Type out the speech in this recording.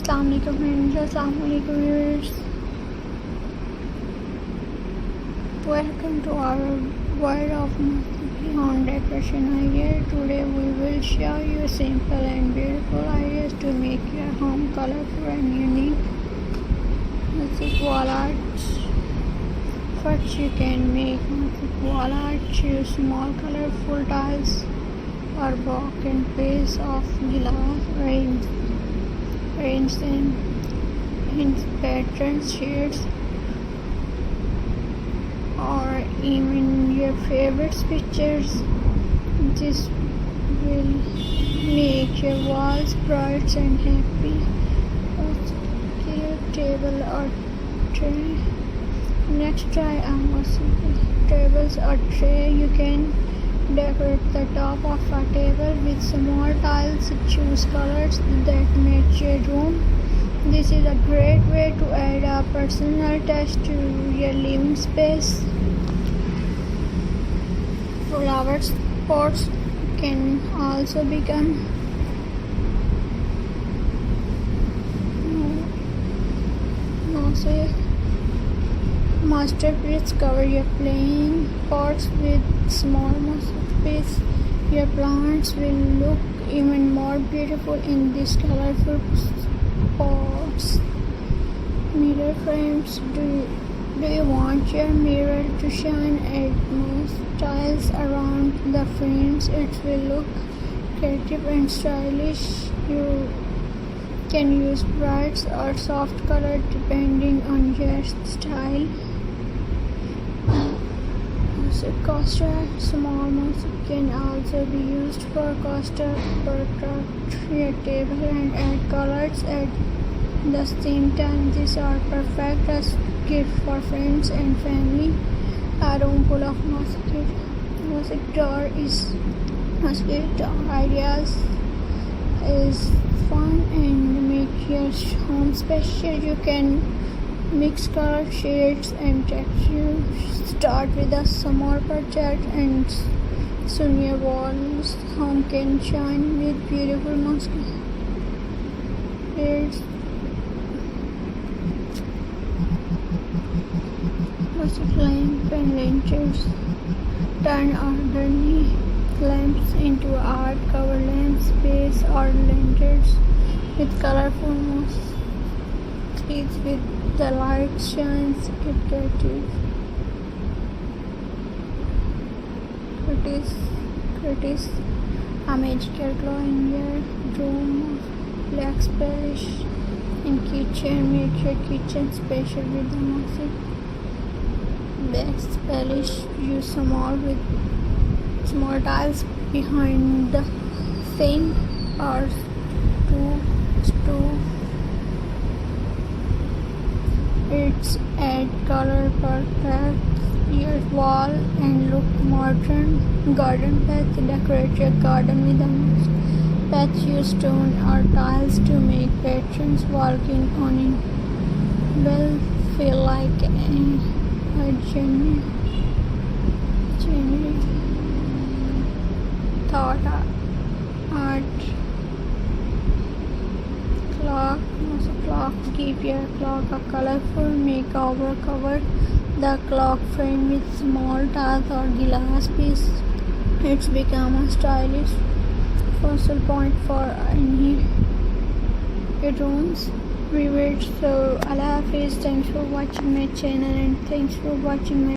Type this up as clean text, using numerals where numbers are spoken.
Assalamualaikum friends, Assalamualaikum viewers. Welcome to our world of home decoration idea. Today we will show you simple and beautiful ideas to make your home colorful and unique. Basic wall art. First you can make wall art. Choose small colorful tiles or block and piece of glass. Arrange them in patterns, shades, or even your favorite pictures. This will make your walls bright and happy. Your table or tray. Next, try ArtMosaic tables or tray. You can decorate the top of a table with small tiles. Choose colors that match your room. This is a great way to add a personal touch to your living space. Flower pots can also become mosaic masterpiece. Cover your plain pots with small masterpiece. Your plants will look even more beautiful in these colorful pots. Mirror frames. Do you want your mirror to shine? Add most tiles around the frames. It will look creative and stylish. You can use bright or soft color depending on your style. Coaster. Small mosaic can also be used for coaster. Protect your table and add colors at the same time. These are perfect as gift for friends and family. A room full of mosaic door is mosaic ideas is fun and make your home special. You can mix color shades and texture. Start with a small project and soon your walls home can shine with beautiful mosaic lamp and lanterns. Turn ordinary lamps into art. Cover lamps, base or lanterns with colorful mosaics with the light shines it creative. Create a magical glow in your room. Black splash in kitchen. Make your kitchen special with the mosaic. Backsplash. Use small tiles behind the sink or stove. It's add color perfect your wall and look modern. Garden path. Decorate your garden with a path. Use stone or tiles to make patterns. Walking on it will feel like a genuine thought. Art clock. Give your clock a colorful makeover. Cover the clock frame with small tiles or glass piece. It's become a stylish focal point for any rooms. So Allah Hafiz. Thanks for watching my channel and thanks for watching my